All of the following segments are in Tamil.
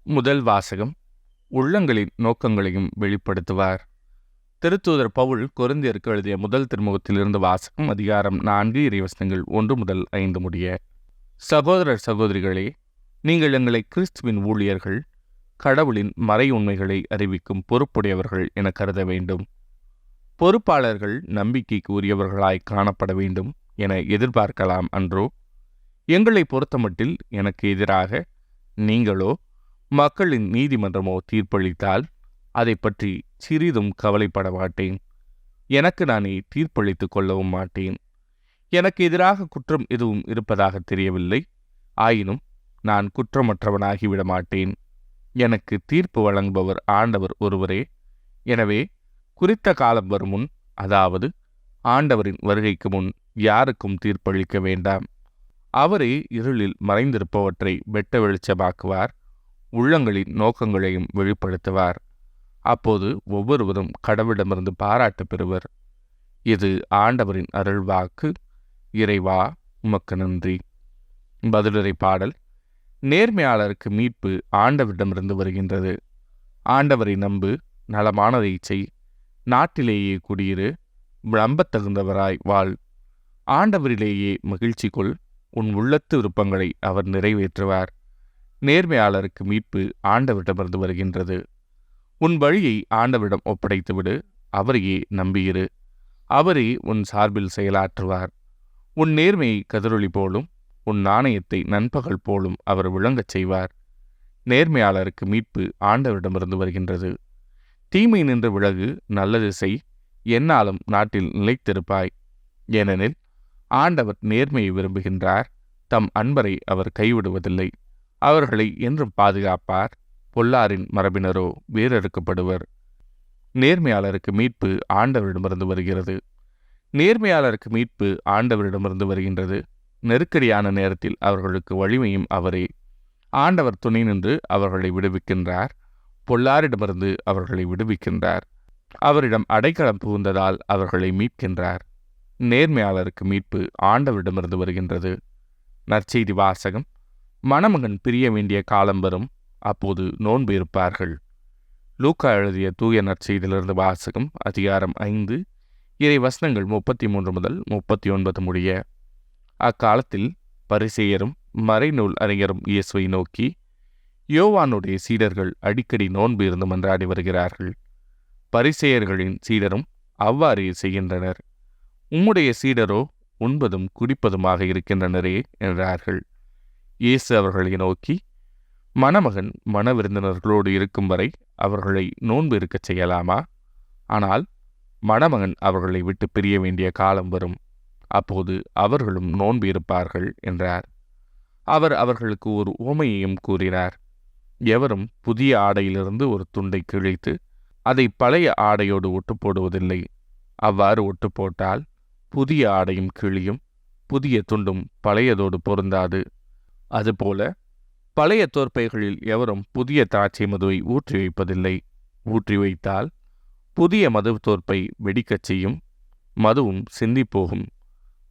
முதல் வாசகம் உள்ளங்களின் நோக்கங்களையும் வெளிப்படுத்துவார். திருத்தூதர் பவுல் கொரிந்தியருக்கு எழுதிய முதல் திருமுகத்திலிருந்து வாசகம். அதிகாரம் 4 இறைவசனங்கள் 1 முதல் 5 முடிய. சகோதரர் சகோதரிகளே, நீங்கள் எங்களை கிறிஸ்துவின் ஊழியர்கள், கடவுளின் மறை உண்மைகளை அறிவிக்கும் பொறுப்புடையவர்கள் என கருத வேண்டும். பொறுப்பாளர்கள் நம்பிக்கைக்கு உரியவர்களாய் காணப்பட வேண்டும் என எதிர்பார்க்கலாம் அன்றோ? எங்களை பொறுத்தமட்டில் எனக்கு எதிராக நீங்களோ மக்களின் நீதிமன்றமோ தீர்ப்பளித்தால் அதை பற்றி சிறிதும் கவலைப்பட மாட்டேன். எனக்கு நானே தீர்ப்பளித்துக் கொள்ளவும் மாட்டேன். எனக்கு எதிராக குற்றம் எதுவும் இருப்பதாக தெரியவில்லை. ஆயினும் நான் குற்றமற்றவனாகிவிட மாட்டேன். எனக்கு தீர்ப்பு வழங்குபவர் ஆண்டவர் ஒருவரே. எனவே குறித்த காலம் வரும் முன், அதாவது ஆண்டவரின் வருகைக்கு முன் யாருக்கும் தீர்ப்பளிக்க வேண்டாம். அவரே இருளில் மறைந்திருப்பவற்றை வெட்ட வெளிச்சமாக்குவார், உள்ளங்களின் நோக்கங்களையும் வெளிப்படுத்துவார். அப்போது ஒவ்வொருவரும் கடவுளிடமிருந்து பாராட்டு பெறுவர். இது ஆண்டவரின் அருள்வாக்கு. இறைவா, உமக்கு நன்றி. பதிலுரை பாடல். நேர்மையாளருக்கு மீட்பு ஆண்டவரிடமிருந்து வருகின்றது. ஆண்டவரை நம்பு, நலமானதை செய், நாட்டிலேயே குடியிரு, நம்பத்தகுந்தவராய் வாழ். ஆண்டவரிலேயே மகிழ்ச்சி கொள், உன் உள்ளத்து விருப்பங்களை அவர் நிறைவேற்றுவார். நேர்மையாளருக்கு மீட்பு ஆண்டவரிடமிருந்து வருகின்றது. உன் வழியை ஆண்டவரிடம் ஒப்படைத்துவிடு, அவரையே நம்பியிரு. அவரே உன் சார்பில் செயலாற்றுவார். உன் நேர்மையை கதிரொளி போலும், உன் நாணயத்தை நண்பகல் போலும் அவர் விளங்கச் செய்வார். நேர்மையாளருக்கு மீட்பு ஆண்டவரிடமிருந்து வருகின்றது. தீமை நின்று விலகு, நல்லது செய், எந்நாளும் நாட்டில் நிலைத்திருப்பாய். ஏனெனில் ஆண்டவர் நேர்மையை விரும்புகின்றார். தம் அன்பரை அவர் கைவிடுவதில்லை. அவர்களை என்றும் பாதுகாப்பார். பொல்லாரின் மரபினரோ வேறறுக்கப்படுவர். நேர்மையாளருக்கு மீட்பு ஆண்டவரிடமிருந்து வருகிறது. நேர்மையாளருக்கு மீட்பு ஆண்டவரிடமிருந்து வருகின்றது. நெருக்கடியான நேரத்தில் அவர்களுக்கு வலிமையும் அவரே. ஆண்டவர் துணை நின்று அவர்களை விடுவிக்கின்றார். பொல்லாரிடமிருந்து அவர்களை விடுவிக்கின்றார். அவரிடம் அடைக்கலம் புகுந்ததால் அவர்களை மீட்கின்றார். நேர்மையாளருக்கு மீட்பு ஆண்டவரிடமிருந்து வருகின்றது. நற்செய்தி வாசகம். மணமகன் பிரிய வேண்டிய காலம் வரும், அப்போது நோன்பு இருப்பார்கள். லூக்கா எழுதிய தூய நற்செய்தியிலிருந்து வாசகம். அதிகாரம் 5 இறை வசனங்கள் 33 முதல் 39 முடிய. அக்காலத்தில் பரிசேயரும் மறைநூல் அறிஞரும் இயேசுவை நோக்கி, யோவானுடைய சீடர்கள் அடிக்கடி நோன்பு இருந்து மன்றாடி வருகிறார்கள். பரிசேயர்களின் சீடரும் அவ்வாறே செய்கின்றனர். உம்முடைய சீடரோ உண்பதும் குடிப்பதுமாக இருக்கின்றனரே என்றார்கள். இயேசு அவர்களை நோக்கி, மணமகன் மணவிருந்தினர்களோடு இருக்கும் வரை அவர்களை நோன்பு இருக்கச் செய்யலாமா? ஆனால் மணமகன் அவர்களை விட்டு பிரிய வேண்டிய காலம் வரும், அப்போது அவர்களும் நோன்பு இருப்பார்கள் என்றார். அவர் அவர்களுக்கு ஒரு உவமையையும் கூறினார். எவரும் புதிய ஆடையிலிருந்து ஒரு துண்டை கிழித்து அதை பழைய ஆடையோடு ஒட்டு போடுவதில்லை. அவ்வாறு ஒட்டு போட்டால் புதிய ஆடையும் கிழியும், புதிய துண்டும் பழையதோடு பொருந்தாது. அதுபோல பழைய தோற்பைகளில் எவரும் புதிய திராட்சை மதுவை ஊற்றி வைப்பதில்லை. ஊற்றி வைத்தால் புதிய மது தோற்பை வெடிக்கச் செய்யும், மதுவும் சிந்திப்போகும்,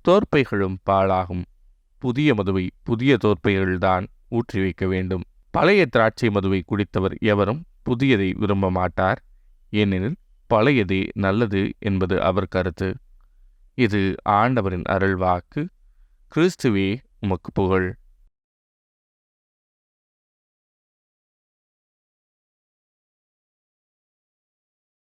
தோற்பைகளும் பாழாகும். புதிய மதுவை புதிய தோற்பைகள்தான் ஊற்றி வைக்க வேண்டும். பழைய திராட்சை மதுவை குடித்தவர் எவரும் புதியதை விரும்ப மாட்டார், ஏனெனில் பழையதே நல்லது என்பது அவர் கருத்து. இது ஆண்டவரின் அருள்வாக்கு. கிறிஸ்துவே, உமக்கு புகழ்.